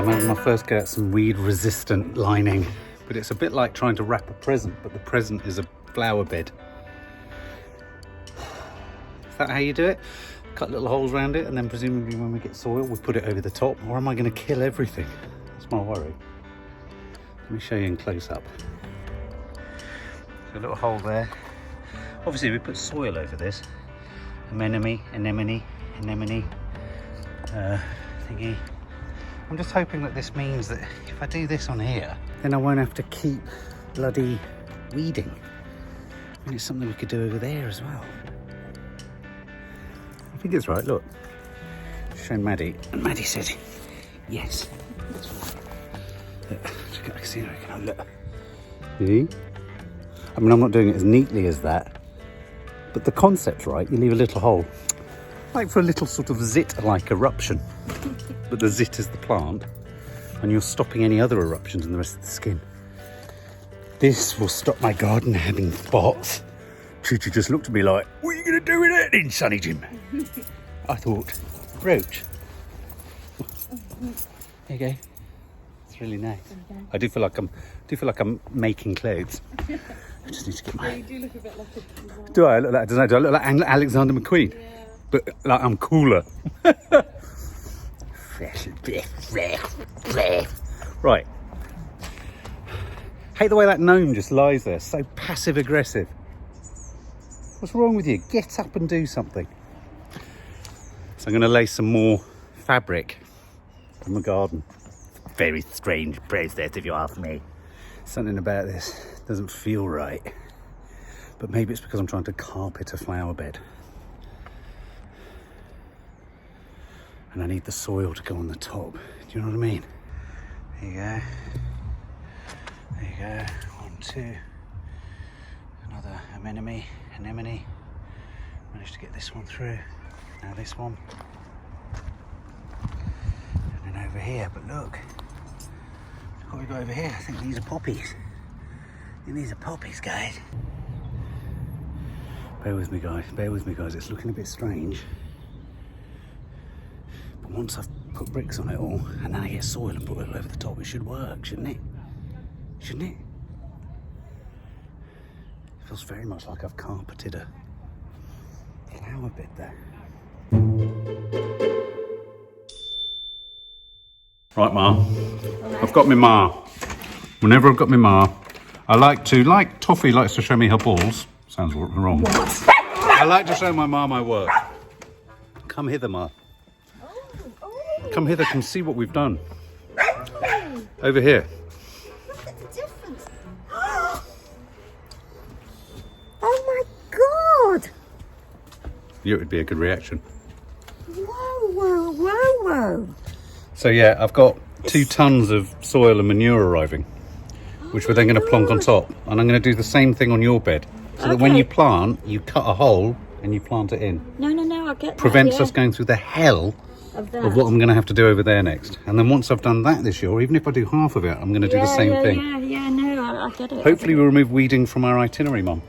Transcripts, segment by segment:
I'm having my first go at some weed resistant lining, but it's a bit like trying to wrap a present, but the present is a flower bed. Is that how you do it? Cut little holes around it, and then presumably when we get soil we put it over the top, or am I going to kill everything? That's my worry. Let me show you in close up. So a little hole there. Obviously we put soil over this. Anemone thingy. I'm just hoping that this means that if I do this on here, then I won't have to keep bloody weeding. I mean, it's something we could do over there as well. I think it's right, look. Show Maddie, and Maddie said, yes. Look, I can see how I can look. See? I mean, I'm not doing it as neatly as that, but the concept's right. You leave a little hole, like for a little sort of zit-like eruption. But the zit is the plant, and you're stopping any other eruptions in the rest of the skin. This will stop my garden having spots. Chuchu just looked at me like, what are you going to do with that then, Sonny Jim? I thought, roach. There you go. It's really nice. I do feel like I'm making clothes. I just need to get my... Yeah, you do look a bit like a... Do I look like, do I look like Alexander McQueen? Yeah. But like I'm cooler. Right. Hate the way that gnome just lies there, so passive aggressive. What's wrong with you? Get up and do something. So I'm going to lay some more fabric from the garden. Very strange process if you ask me. Something about this doesn't feel right. But maybe it's because I'm trying to carpet a flower bed. And I need the soil to go on the top. Do you know what I mean? There you go. There you go. 1, 2. Another anemone. Managed to get this one through. Now this one. And then over here, but look. What have we got over here? I think these are poppies. I think these are poppies, guys. Bear with me, guys. It's looking a bit strange. But once I've put bricks on it all, and then I get soil and put it over the top, it should work, shouldn't it? Shouldn't it? It feels very much like I've carpeted a flower bed there. Right, Ma. I've got my Ma. Whenever I've got my Ma, I like Toffee likes to show me her balls. Sounds wrong. What? I like to show my Ma my work. Come hither, Ma. Come hither, come see what we've done. Over here. Look at the difference. Oh my God! It would be a good reaction. Whoa. So yeah, I've got 2 tons of soil and manure arriving, which we're then going to plonk on top. And I'm going to do the same thing on your bed. So that when you plant, you cut a hole and you plant it in. No, I get that. Prevents us going through the hell of what I'm going to have to do over there next. And then once I've done that this year, or even if I do half of it, I'm going to do the same thing. I get it. Hopefully we'll remove weeding from our itinerary, Mum.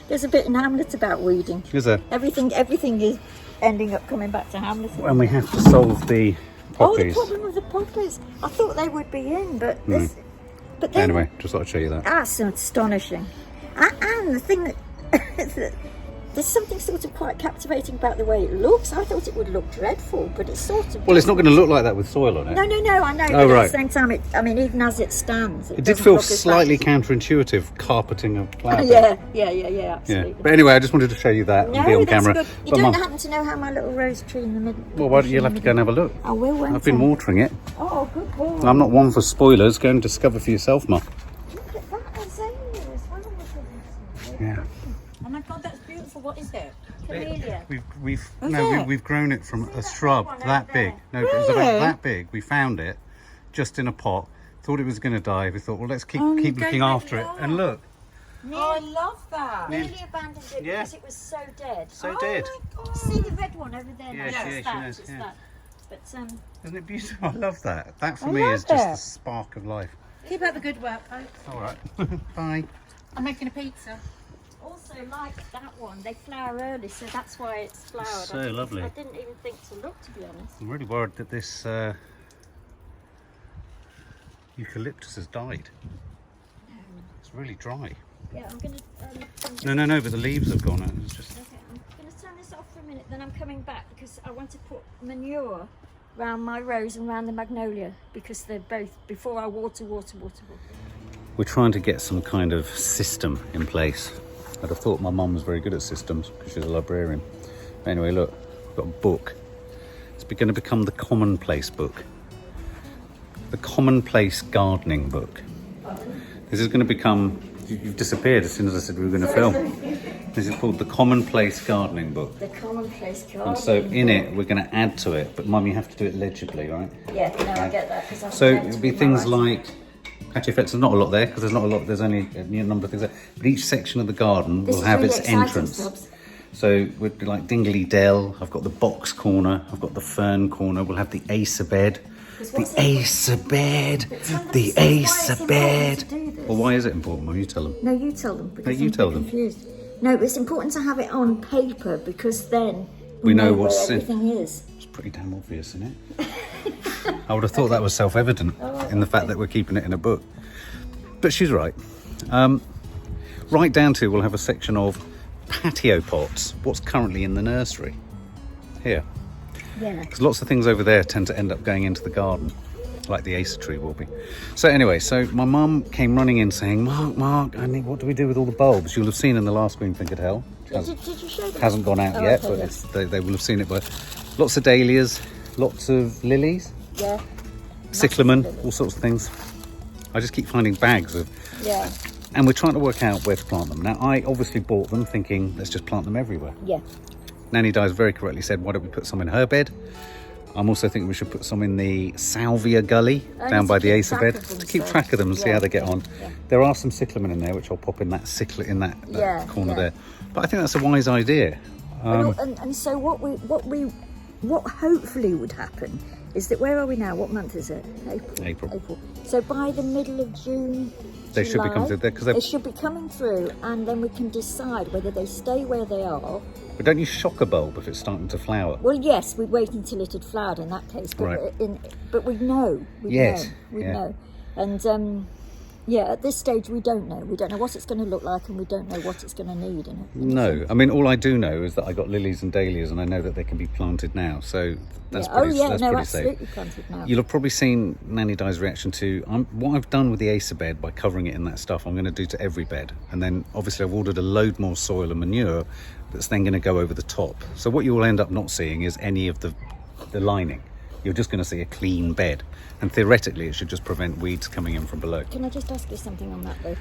There's a bit in Hamlet about weeding. Is there? Everything is ending up coming back to Hamlet. And we have to solve the poppies. Oh, the problem with the poppies. I thought they would be in, but this... But then, anyway, just thought I'd show you that. That's astonishing. And the thing that... there's something sort of quite captivating about the way it looks. I thought it would look dreadful, but it's sort of... Well, it's not going to look like that with soil on it. No, I know. Oh, but right. at the same time, even as it stands... It did feel slightly counterintuitive, carpeting a flower bed. Yeah, absolutely. Yeah. But anyway, I just wanted to show you that and be on camera. Good. You But don't Mum, happen to know how my little rose tree in the middle... well, why don't you have to go and have a look? I will, won't I've been I? watering it. Oh, good boy. I'm not one for spoilers. Go and discover for yourself, Mum. Look at that azalea as well. Yeah. Oh my God, that's beautiful. What is it? Camellia. We've grown it from a shrub that big. No, it was about that big. We found it just in a pot. Thought it was going to die. We thought, well, let's keep looking after it. And look, Oh, I love that. Nearly abandoned it Yeah. because it was so dead. so dead. My God. See the red one over there? Yeah, now? she It's knows, it's yeah. that. But Isn't it beautiful? I love that. That for I me love is just it. the spark of life. Keep up the good work, folks. All right. Bye. I'm making a pizza. also like that one, they flower early, so that's why it's flowered. So lovely. I didn't even think to look, to be honest. I'm really worried that this eucalyptus has died. It's really dry. Yeah, I'm gonna. No, but the leaves have gone. It's just... Okay, I'm gonna turn this off for a minute. Then I'm coming back because I want to put manure around my rose and around the magnolia because they're both before I water. We're trying to get some kind of system in place. I'd have thought my mum was very good at systems because she's a librarian. But anyway, look, I've got a book. It's going to become the commonplace book. The commonplace gardening book. This is going to become... You've disappeared as soon as I said we were going to film. This is called the commonplace gardening book. The commonplace gardening. And so in it, we're going to add to it. But Mum, you have to do it legibly, right? Yeah, no, I get that. Cause So it'll be things like... Actually, there's not a lot there because there's not a lot. There's only a number of things there. But each section of the garden will have its entrance. So we'd be like Dingley Dell. I've got the box corner. I've got the fern corner. We'll have the Acer bed. The Acer bed. The Acer bed. Well, why is it important? Well, you tell them. No, you tell them. Because you tell them. Confused. No, but it's important to have it on paper because then we know where what's everything is. It's pretty damn obvious, isn't it? I would have thought that was self-evident in the fact that we're keeping it in a book. But she's right. Right down to we'll have a section of patio pots, what's currently in the nursery. Here. Yeah. Because lots of things over there tend to end up going into the garden, like the Acer tree will be. So anyway, so my mum came running in saying, Mark, I mean, what do we do with all the bulbs? You'll have seen in the last Green Thinking Hell. Did you show them? Hasn't gone out yet, okay, but they will have seen it. But lots of dahlias, lots of lilies. Yeah. Cyclamen, all sorts of things. I just keep finding bags of... Yeah. And we're trying to work out where to plant them. Now, I obviously bought them thinking, let's just plant them everywhere. Yeah. Nanny Di very correctly said, why don't we put some in her bed? I'm also thinking we should put some in the salvia gully down by the Acer bed. To keep track of them and see how they get on. Yeah. There are some cyclamen in there, which I'll pop in that corner there. But I think that's a wise idea. And so what hopefully would happen is that, where are we now? What month is it? April. So by the middle of June, they should be coming through there because they should be coming through, and then we can decide whether they stay where they are. But don't you shock a bulb if it's starting to flower? Well, yes, we'd wait until it had flowered in that case, but right. But we know. We know. And at this stage we don't know. We don't know what it's going to look like, and we don't know what it's going to need. No, I mean, all I do know is that I got lilies and dahlias, and I know that they can be planted now. So that's pretty absolutely safe. Planted now. You'll have probably seen Nanny Di's reaction to what I've done with the Acer bed by covering it in that stuff. I'm going to do to every bed, and then obviously I've ordered a load more soil and manure that's then going to go over the top. So what you will end up not seeing is any of the lining. You're just going to see a clean bed, and theoretically it should just prevent weeds coming in from below. Can I just ask you something on that though?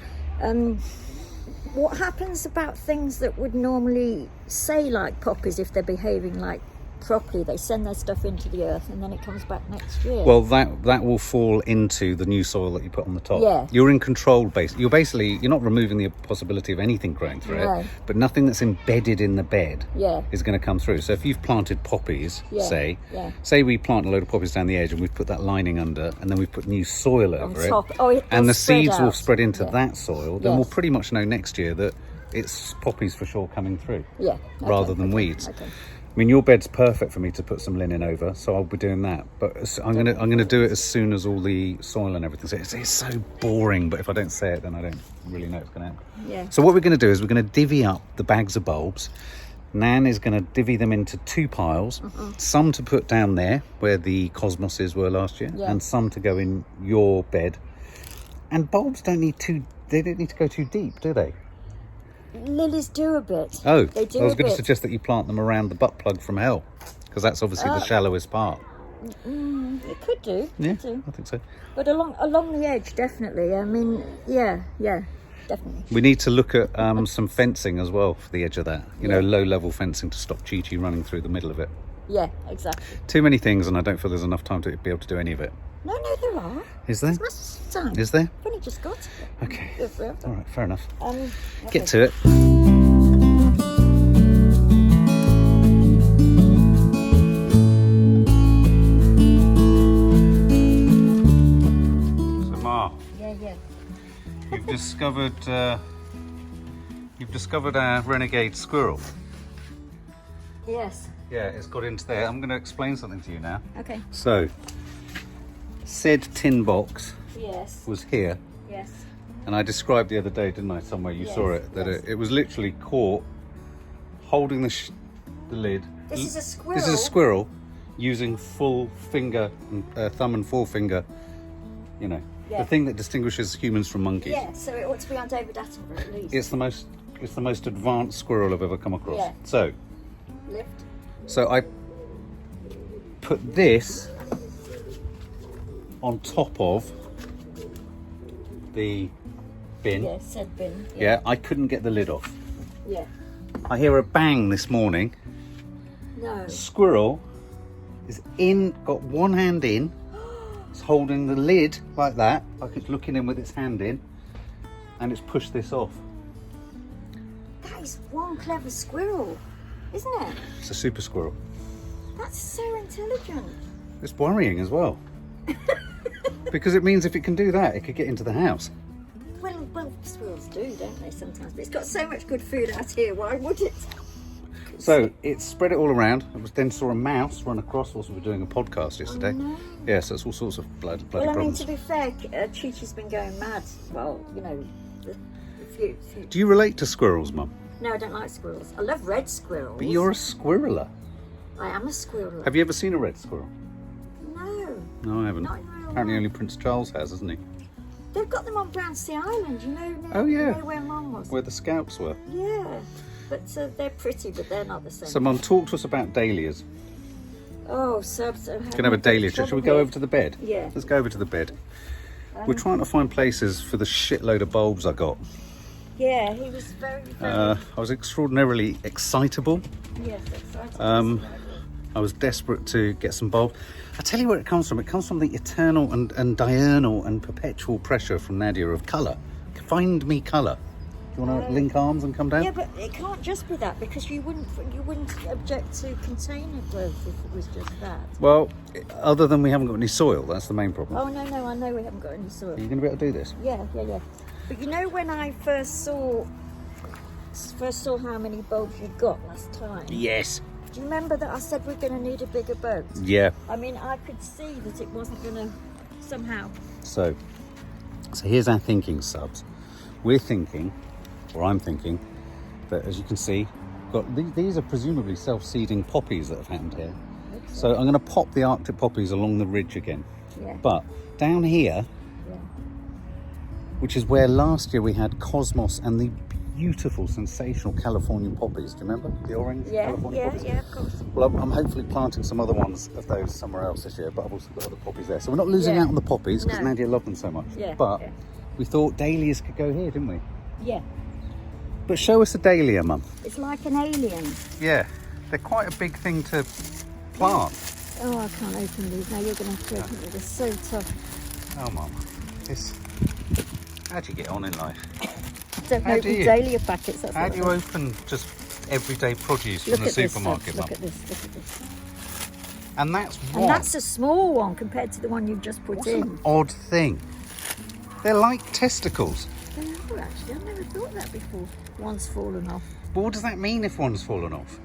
What happens about things that would normally, say like poppies, if they're behaving like properly, they send their stuff into the earth and then it comes back next year? Well, that will fall into the new soil that you put on the top. Yeah. You're in control you're not removing the possibility of anything growing through it, but nothing that's embedded in the bed is going to come through. So if you've planted poppies, say we plant a load of poppies down the edge and we've put that lining under, and then we've put new soil over it, and the seeds will spread into that soil, then we'll pretty much know next year that it's poppies for sure coming through, rather than weeds. Okay. I mean, your bed's perfect for me to put some linen over, so I'll be doing that. But I'm gonna do it as soon as all the soil and everything. So it's so boring, but if I don't say it, then I don't really know what's going to happen. Yeah. So what we're going to do is we're going to divvy up the bags of bulbs. Nan is going to divvy them into 2 piles, some to put down there where the cosmoses were last year, and some to go in your bed. And bulbs don't need to go too deep, do they? Lilies do a bit. Oh, they do. I was going to suggest that you plant them around the butt plug from hell, because that's obviously the shallowest part. It could do. Yeah, I think so. But along the edge, definitely. I mean, yeah, definitely. We need to look at some fencing as well for the edge of that. You know, low-level fencing to stop Chi-Chi running through the middle of it. Yeah, exactly. Too many things, and I don't feel there's enough time to be able to do any of it. No, there are. Is there? There's lots of time. Is there? I've only just got it. Okay. All right, fair enough. Get to it. So, Ma. Yeah. You've discovered our renegade squirrel. Yes. Yeah, it's got into there. I'm going to explain something to you now. Okay. So, said tin box Yes. was here, Yes. and I described the other day, didn't I? Somewhere you Yes, saw it, that yes. it was literally caught holding the lid. This is a squirrel. This is a squirrel using full finger, thumb and forefinger. You know, Yeah. the thing that distinguishes humans from monkeys. Yeah, so it ought to be on David Attenborough at least. It's the most advanced squirrel I've ever come across. Yeah. So Lift. I put this on top of the bin. Yeah, said bin. Yeah, I couldn't get the lid off. Yeah. I hear a bang this morning. No. Squirrel is got one hand in. It's holding the lid like that, like it's looking in with its hand in, and it's pushed this off. That is one clever squirrel, isn't it? It's a super squirrel. That's so intelligent. It's worrying as well. Because it means if it can do that, it could get into the house. Well, squirrels do, don't they, sometimes? But it's got so much good food out here, why would it? So it spread it all around. I then saw a mouse run across whilst we were doing a podcast yesterday. Oh, no. Yeah, so it's all sorts of bloody Well, I mean, problems. to be fair, Chi-Chi's been going mad. Well, you know, a few. Do you relate to squirrels, Mum? No, I don't like squirrels. I love red squirrels. But you're a squirreler. I am a squirrel. Have you ever seen a red squirrel? No, No, I haven't. not in real Apparently life. only Prince Charles has, hasn't he? They've got them on Brownsea Island, you know. Oh, yeah. You know where Mum was. Where the scouts were. Yeah, but they're pretty, but they're not the same. So, Mum, talk to us about dahlias. Oh, so Can have a dahlia chat. Shall we go over to the bed? Yeah. Let's go over to the bed. We're trying to find places for the shitload of bulbs I got. Yeah, he was very. I was extraordinarily excitable. Yes, exciting. I was desperate to get some bulbs. I tell you where it comes from. It comes from the eternal and diurnal and perpetual pressure from Nadia of colour. Find me colour. Do you want to link arms and come down? Yeah, but it can't just be that, because you wouldn't object to container growth if it was just that. Well, other than we haven't got any soil, that's the main problem. Oh no, I know we haven't got any soil. Are you going to be able to do this? Yeah. But you know, when I first saw how many bulbs you got last time. Yes. Do you remember that I said we're going to need a bigger boat? Yeah. I mean, I could see that it wasn't going to somehow. So here's our thinking, subs. We're thinking, or I'm thinking, that as you can see, these are presumably self-seeding poppies that have happened here. So I'm going to pop the Arctic poppies along the ridge again. Yeah. But down here, Yeah. which is where last year we had Cosmos and the beautiful, sensational Californian poppies. Do you remember the orange California poppies? Yeah, of course. Well, I'm hopefully planting some other ones of those somewhere else this year, but I've also got other poppies there. So we're not losing Yeah. out on the poppies because No. Nadia loved them so much. Yeah, But yeah. we thought dahlias could go here, didn't we? Yeah. But show us a dahlia, Mum. It's like an alien. Yeah, they're quite a big thing to plant. Oh, I can't open these. Now you're going to have to open it. They're so tough. Oh, Mum. How do you get on in life? Don't How do open you? dahlia packets. That's How what do you open just everyday produce Look from the at this, supermarket, look Mum? at this. Look at this. And that's And what? that's a small one compared to the one you've just put What's in. an odd thing? They're like testicles. They are actually. I've never thought that before. One's fallen off. But what does that mean if one's fallen off?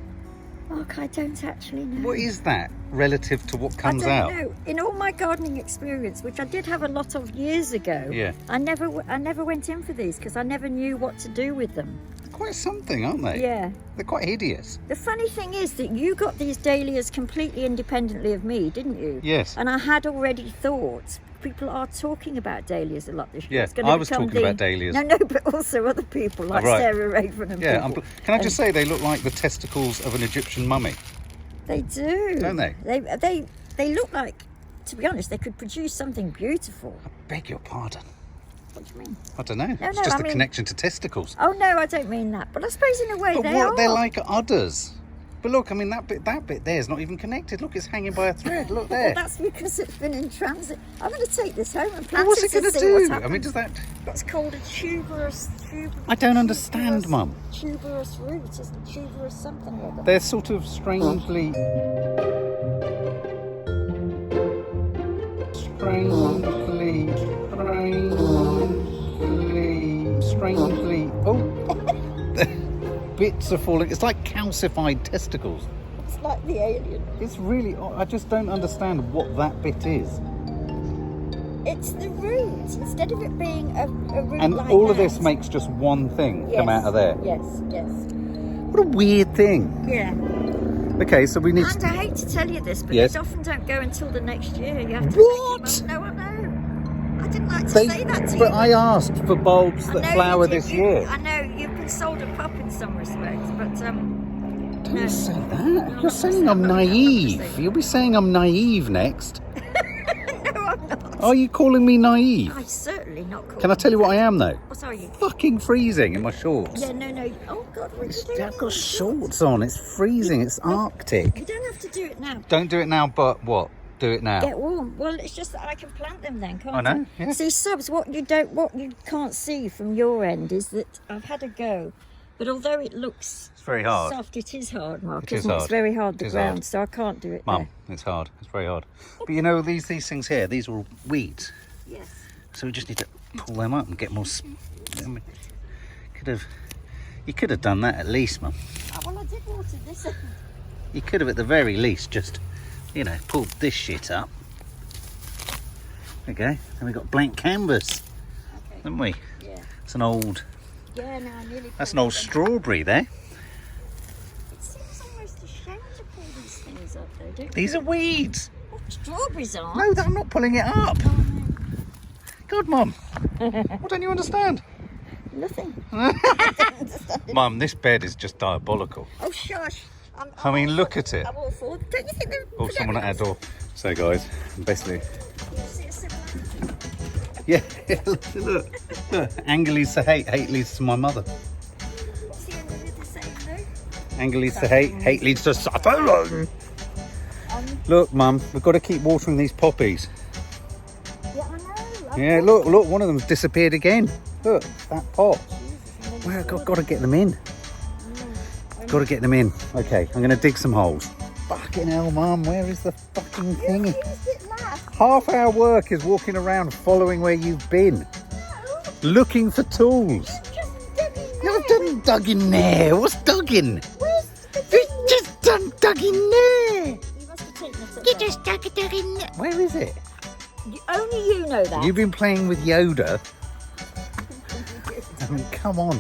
Look, I don't actually know. What is that relative to what comes I out? don't know. In all my gardening experience, which I did have a lot of years ago, Yeah. I never went in for these because I never knew what to do with them. They're quite something, aren't they? Yeah. They're quite hideous. The funny thing is that you got these dahlias completely independently of me, didn't you? Yes. And I had already thought, people are talking about dahlias a lot this year. Yeah, It's gonna I was become talking about dahlias. No, but also other people like right. Sarah Raven and Yeah. people. Can I just say they look like the testicles of an Egyptian mummy? They do. Don't they? They look like, to be honest, they could produce something beautiful. Beg your pardon. What do you mean? I don't know. It's no, just I the mean- connection to testicles. Oh no, I don't mean that. But I suppose in a way But they what are. they're like udders. But look, I mean that bit there is not even connected. Look, it's hanging by a thread. Look Well, there. that's because it's been in transit. I'm going to take this home and Well, plant what's it it going to see what's do? I happened. mean, does that? It's called a tuberous. I don't understand, Mum. Tuberous root, isn't tuberous something or other? They're sort of strangely. Strangely. Oh! Bits are falling. It's like calcified testicles. It's like the alien. It's really. I just don't understand what that bit is. It's the roots. Instead of it being a root And like all of that. this makes just one thing come out of there. Yes, yes. What a weird thing. Yeah. Okay, so we need And I hate to tell you this, but Yes. these often don't go until the next year. You have to What? No, I know. I didn't like to say that to you. But I asked for bulbs I that know flower you did. this year. I know you've been sold a pup in some respects, but Don't no. say that. No, You're saying I'm I'm not naive. saying You'll be saying I'm naive next. No, I'm not. Are you calling me naive? I'm certainly not calling Can I tell you what I am though? What are you? Fucking freezing in my shorts. Yeah, no. Oh God, what are you doing? I've got shorts on. It's freezing. It's Arctic. You don't have to do it now. Don't do it now, but what? Do it now. Get warm. Well, it's just that I can plant them then, can't I know, yeah. See, subs, what you can't see from your end is that I've had a go, but although it looks It's very hard. soft, it is hard, Mark. It is isn't it? It's hard. very hard, It the is ground, hard. so I can't do it Mum, it's hard. It's very hard. But you know, these things here, these are all weeds. there. Yes. So we just need to pull them up and get more. I mean, you could have done that at least, Mum. Oh, well, I did water this end. You could have at the very least just, pulled this shit up. Okay, and we got blank canvas, Okay. haven't we? Yeah. It's an old. Yeah, no, I nearly. That's an pulled old them. strawberry there. It seems almost a shame to pull these things up, though, don't These are weeds. you? Strawberries aren't. No, I'm not pulling it up. Oh, no. God, Mum. What don't you understand? Nothing. Mum, this bed is just diabolical. Oh, shush. I mean, look at it. I'm all for. Don't you think they're? Oh, someone at our door. So, guys, basically, See a similar. yeah, look. Anger leads to hate, hate leads to my mother. What's the end of it the same though? Anger leads to hate, hate leads to suffering. Look, Mum, we've got to keep watering these poppies. Yeah, I know. Yeah, look, one of them's disappeared again. Look, that pot. Well, I've got to get them in. Got to get them in. Okay, I'm going to dig some holes. Fucking hell, Mum, where is the fucking thingy? Half our work is walking around following where you've been. Looking for tools. I've dug in there. What's dug in? It's just dug in there. You must have taken it. You just dug in there. Where is it? Only you know that. You've been playing with Yoda. I mean, come on.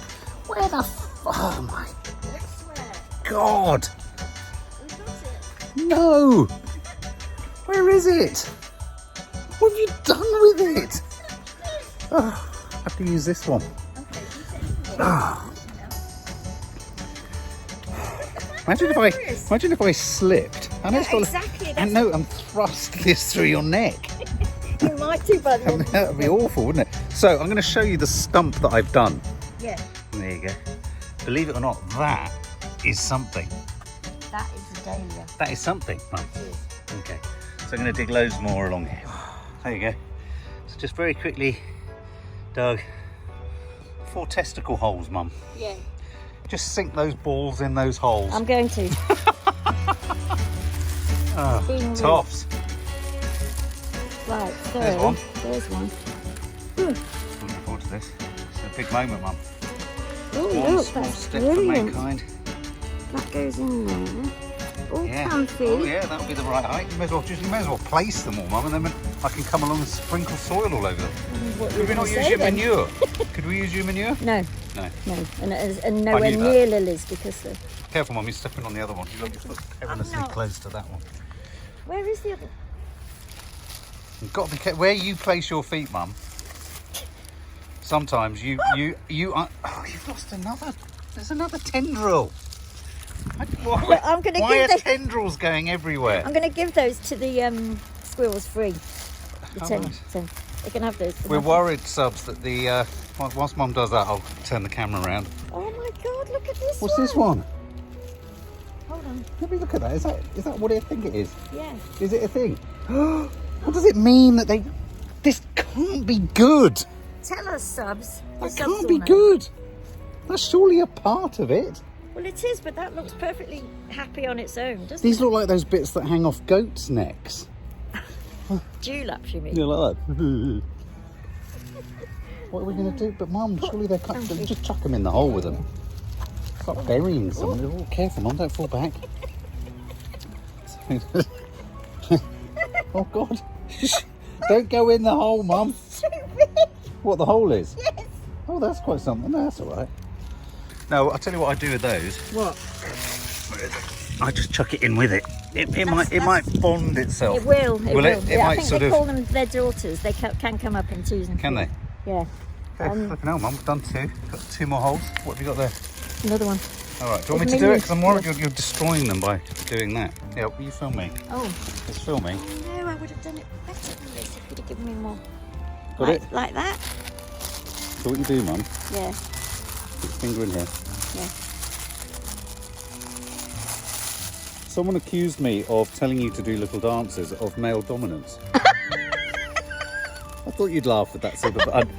Where the oh my God. No. Where is it? What have you done with it? Oh, I have to use this one. Oh. Imagine if I slipped and exactly, and thrust this through your neck. You might do, buddy. That would be awful, wouldn't it? So I'm going to show you the stump that I've done. Yeah. There you go. Believe it or not, that is something. That is a dahlia. That is something, Mum. Okay. So I'm going to dig loads more along here. There you go. So just very quickly dug 4 testicle holes, Mum. Yeah. Just sink those balls in those holes. I'm going to. Tops. Right, so There's one. There's one. I'm looking forward to this. It's a big moment, Mum. Oh, One look, small that's step for brilliant. mankind. That goes in there. All Yeah. comfy. Oh yeah, that'll be the right height. You may as well place them all, Mum, and then I can come along and sprinkle soil all over them. What Could we not use your manure? Could we use your manure? No, No. no. And nowhere knew that. near lilies because the... Careful, Mum, you're stepping on the other one. You look, your foot's perilously not. close to that one. Where is the other? You've got to be careful where you place your feet, Mum. Sometimes you are. Oh, you've lost another. There's another tendril. Why, I'm gonna why give are the- tendrils going everywhere? I'm going to give those to the squirrels free. The Oh, 10. nice. 10. They can have those. for We're nothing. worried, subs, that the whilst Mum does that, I'll turn the camera around. Oh my God! Look at this What's one. this one? Hold on. Let me look at that. Is that what I think it is? Yeah. Is it a thing? What does it mean that they? This can't be good. Tell us, subs. The That subs can't will be know. good. That's surely a part of it. Well, it is, but that looks perfectly happy on its own, doesn't These look like those bits that hang off goats' necks. it? Dewlaps, you mean? Yeah, like that. What are we going to do? But Mum, surely they can't. Just chuck them in the hole with them. Stop burying someone. Oh, careful, Mum, don't fall back. Oh God! Don't go in the hole, Mum. It's so big. What, the hole is? Yes. Oh, that's quite something. No, that's all right. No, I'll tell you what I do with those. What? I just chuck it in with it. It might bond itself. It will. It will. It Yeah, I might think sort they of. call them their daughters. They can come up in twos and Can threes. they? Yeah. Okay, fucking hell, Mum. We've done 2. Got 2 more holes. What have you got there? Another one. All right. Do you want me to do it? Because I'm worried you're destroying them by doing that. Yeah. Will you film me? Oh. Just film me. No, I would have done it better than this if you'd have given me more. Got it? Like that? So what you do, Mum? Yeah. Put your finger in here. Yeah. Someone accused me of telling you to do little dances of male dominance. I thought you'd laugh at that sort of...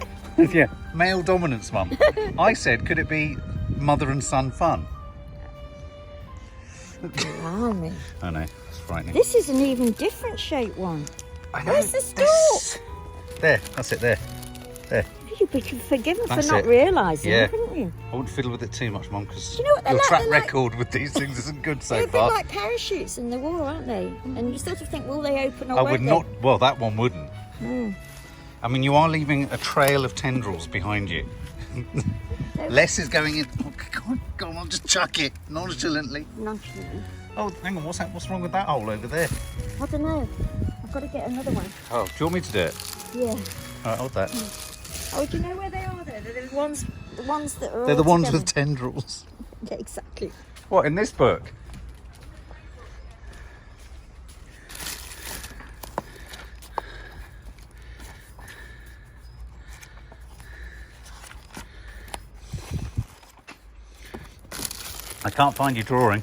yeah, male dominance, Mum. I said, could it be mother and son fun? Blimey. I know, it's frightening. This is an even different shaped one. I know. Where's the stalk? There, that's it, there. There. You'd be forgiven That's for not it. realising, Yeah. wouldn't you? I wouldn't fiddle with it too much, Mum, because Do you know what they're your like? track They're like- record with these things isn't good so They're a bit far. like parachutes in the war, aren't they? And you sort of think, will they open or I won't would they? not... Well, that one wouldn't. Mm. I mean, you are leaving a trail of tendrils behind you. Les is going in... Oh, go on, I'll just chuck it nonchalantly. Nonchalantly. Oh, hang on, what's wrong with that hole over there? I don't know. I've got to get another one. Oh, do you want me to do it? Yeah. All right, hold that. Oh, do you know where they are though? They're the ones that are They're the all ones together. with tendrils. Yeah, exactly. What, in this book? I can't find your drawing.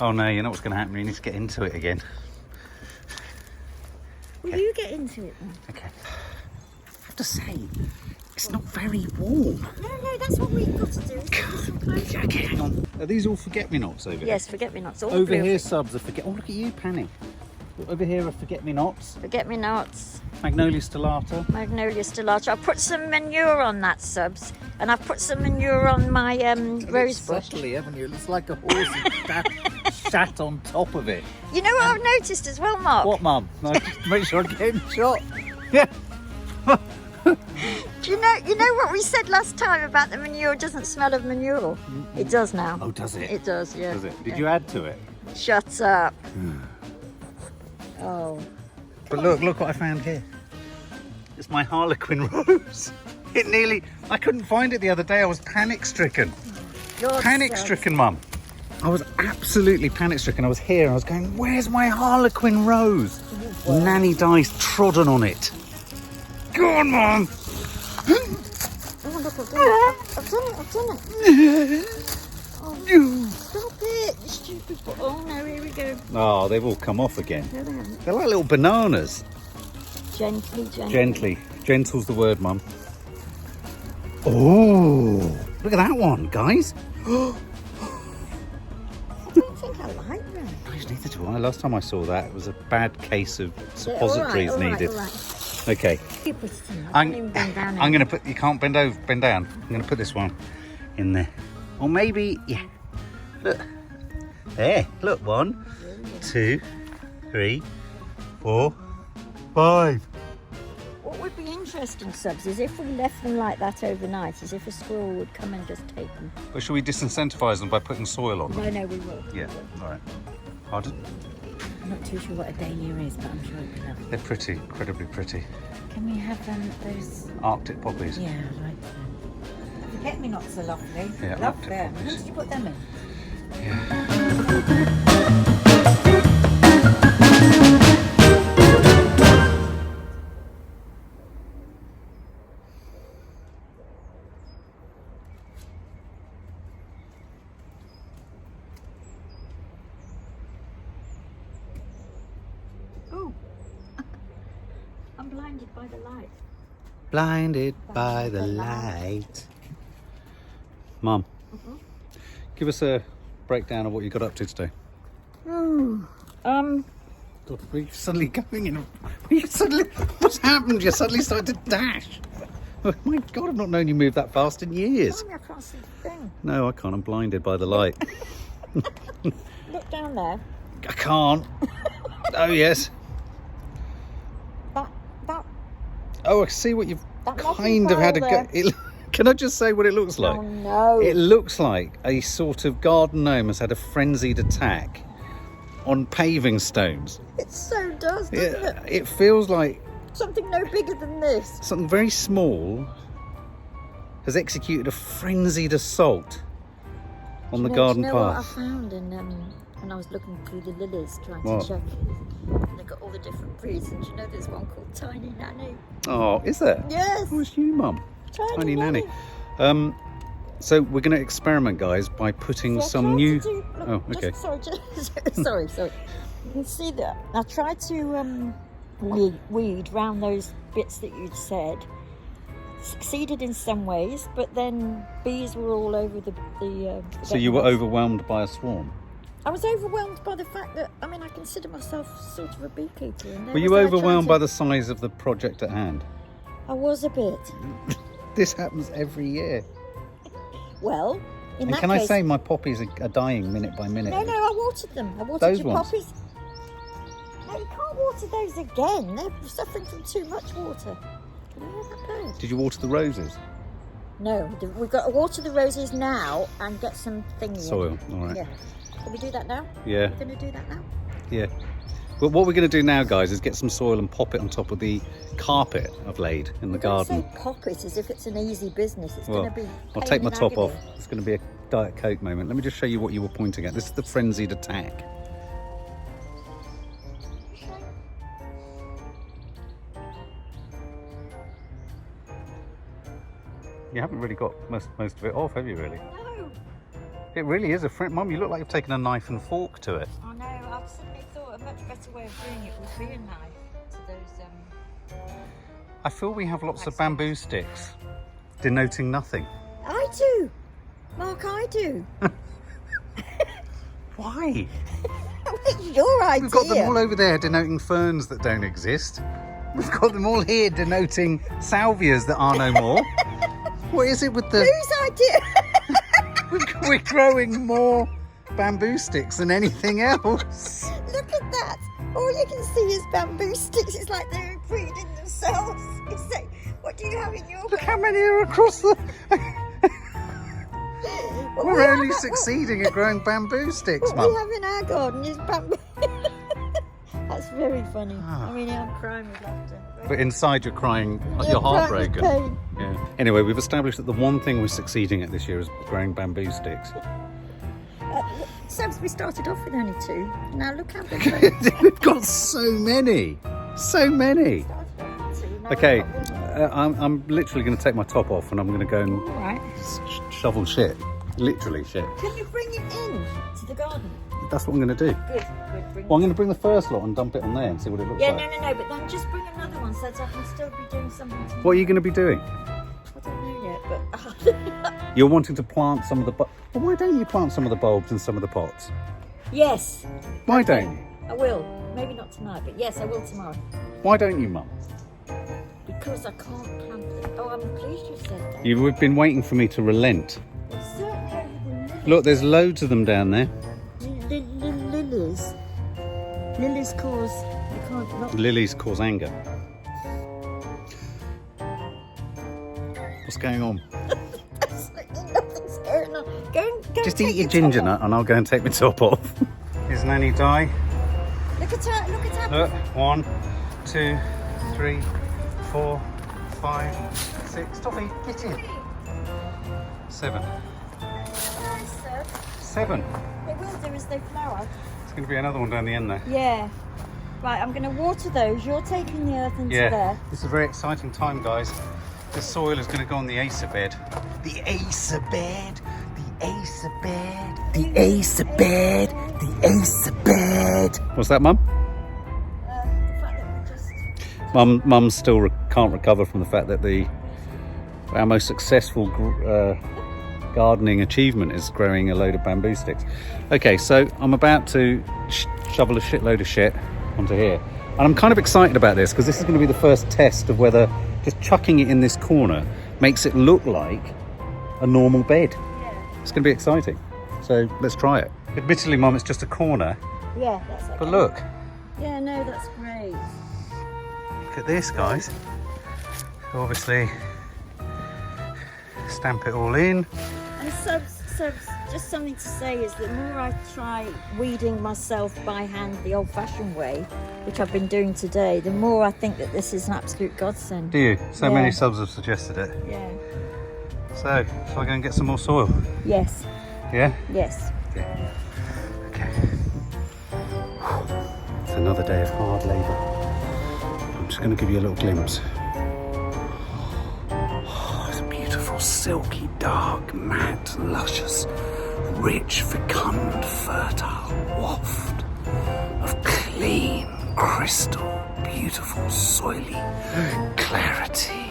Oh no, you know what's going to happen? You need to get into it again. Will you get into it then? Okay. I have to say, it's not very warm. No, that's what we've got to do. Is get some clothes on. Okay, hang on. Are these all forget-me-nots over here? Yes, forget-me-nots. All Over blue. here, subs are forget. Oh, look at you, Panny. Over here are forget-me-nots. Forget-me-nots. Magnolia stellata. Magnolia stellata. I've put some manure on that, subs, and I've put some manure on my rose bush. Subtly, haven't you? It looks like a horse sat on top of it. You know what I've noticed as well, Mark? What, Mum? No, just make sure I'm getting shot. Yeah. Do you know what we said last time about the manure doesn't smell of manure? It does now. Oh, does it? It does, yeah. Does it? Did you add to it? Shut up. Oh. But look what I found here. It's my Harlequin rose. I couldn't find it the other day. I was panic-stricken. Panic-stricken, Mum. I was absolutely panic-stricken. I was here and I was going, where's my Harlequin rose? Nanny Di's trodden on it. Go on, Mum. Oh, look, I've done it. Oh, stop it, you stupid boy. Oh, no, here we go. Oh, they've all come off again. No, they haven't. They're like little bananas. Gently. Gentle's the word, Mum. Oh, look at that one, guys. I don't think I like them. Neither do I. Last time I saw that, it was a bad case of suppositories All right, needed. all right. Okay. You put it in. I can't even bend down. I'm going to put, you can't bend down. I'm going to put this one in there. Or maybe, yeah. Look. There. Look. 1, 2, 3, 4, 5. What would be interesting, subs, is if we left them like that overnight, as if a squirrel would come and just take them. But should we disincentivize them by putting soil on them? No, we will. Yeah. All right. Pardon? I'm not too sure what a dahlia is, but I'm sure it could have. They're pretty, incredibly pretty. Can we have those? Arctic poppies. Yeah, I like them. Forget-me-nots are lovely. Yeah, Love Arctic them. poppies. Who did you put them in? Oh, I'm blinded by the light. Blinded by the light. Mum, give us a breakdown of what you got up to today. God, were you suddenly going in? What's happened? You suddenly started to dash. Oh my God, I've not known you move that fast in years. Oh, I can't see the thing. No, I can't. I'm blinded by the light. Look down there. I can't. Oh yes. Oh, I see what you've That messy kind of had a pile go. there. Can I just say what it looks like? Oh no. It looks like a sort of garden gnome has had a frenzied attack on paving stones. It so does, doesn't it? It feels like Something no bigger than this. something very small has executed a frenzied assault on the garden Do you know what I path. found when I was looking through the lilies trying What? to check? They've got all the different breeds, and do you know there's one called Tiny Nanny? Oh, is there? Yes. Oh, it's you, Mum. Tiny Nanny. So we're going to experiment, guys, by putting some new... Oh, okay. Sorry. You can see that. I tried to weed round those bits that you'd said. Succeeded in some ways, but then bees were all over the So you were beds. overwhelmed by a swarm? I was overwhelmed by the fact that, I mean, I consider myself sort of a beekeeper. And Were you overwhelmed by the size of the project at hand? I was a bit. This happens every year. Well, in And that can case... I say my poppies are dying minute by minute? No, I watered them. I watered Those your ones? poppies. No, you can't water those again. They're suffering from too much water. Can you hear that bird? Did you water the roses? No, we've got to water the roses now and get some things Soil, all right. Yeah. Can we do that now? Yeah, We're going to do that now? yeah. But what we're going to do now, guys, is get some soil and pop it on top of the carpet I've laid in the garden. Don't say pop it as if it's an easy business. It's Well, going to be I'll pain take my and top agony. off. It's going to be a Diet Coke moment. Let me just show you what you were pointing at. This is the frenzied attack. You haven't really got most of it off, have you, really? No, It really is a Mum, you look like you've taken a knife and fork to it. I know. I've suddenly thought a much better way of doing it would be a knife to those... I feel we have lots of bamboo sticks denoting nothing. I do. Mark, I do. Why? It's your idea. We've got them all over there denoting ferns that don't exist. We've got them all here denoting salvias that are no more. What is it with the... Whose idea? We're growing more bamboo sticks than anything else. Look at that. All you can see is bamboo sticks. It's like they're breeding themselves. It's like, what do you have in your Look how many are across the... What We're we only have- succeeding at growing bamboo sticks, What we Mum. have in our garden is bamboo. That's very funny. Ah. I mean, I'm crying with laughter. But inside you're crying, Yeah, you're crying with heartbroken. pain. Yeah. Anyway, we've established that the one thing we're succeeding at this year is growing bamboo sticks. So we started off with only 2. Now look how big they are. We've got so many. So many. Now Okay, we've got I'm literally going to take my top off and I'm going to go and all right. shovel shit. Literally shit. Can you bring it in to the garden? That's what I'm going to do. Good. Bring Well, I'm going to bring the first lot and dump it on there and see what it looks Yeah, like. no, but then just bring another one so that I can still be doing something tomorrow. What are you going to be doing? I don't know yet, but... You're wanting to plant some of the... Well, why don't you plant some of the bulbs in some of the pots? Yes. Why Okay. don't you? I will. Maybe not tonight, but yes, I will tomorrow. Why don't you, Mum? Because I can't plant them. Oh, I'm pleased you said that. You've been waiting for me to relent. It's certainly over the lilies. Look, there's loads of them down there. Lilies. Lilies cause... You can't... Not... Lilies cause anger. What's going on? Absolutely nothing's going on. Go Just take eat your top ginger off. nut and I'll go and take my top off. Here's Nanny Di. Look at her. Look, 1, 2, 3, 4, 5, 6. Toffee, get in. 7. Nice, sir. 7. They will do as they flower. There's going to be another one down the end there. Yeah. Right, I'm going to water those. You're taking the earth into Yeah, there. this is a very exciting time, guys. The soil is going to go on the Acer bed. The Acer bed. The Acer bed. The Acer bed. The Acer bed. What's that, Mum? The fact that we just... Mum still can't recover from the fact that our most successful gardening achievement is growing a load of bamboo sticks. Okay, so I'm about to shovel a shitload of shit onto here. And I'm kind of excited about this because this is going to be the first test of whether just chucking it in this corner makes it look like a normal bed. Yeah. It's going to be exciting. So let's try it. Admittedly, Mum, it's just a corner. Yeah, that's okay. But look, Yeah, no, that's great. look at this, guys. obviously stamp it all in. And so just something to say is the more I try weeding myself by hand the old-fashioned way, which I've been doing today, the more I think that this is an absolute godsend. Do you? So Yeah. many subs have suggested it. Yeah. So, shall I go and get some more soil? Yes. Yeah? Yes. Okay. It's another day of hard labour. I'm just going to give you a little glimpse. Oh, it's a beautiful, silky, dark, matte, luscious, rich, fecund, fertile waft of clean, crystal, beautiful, soily clarity.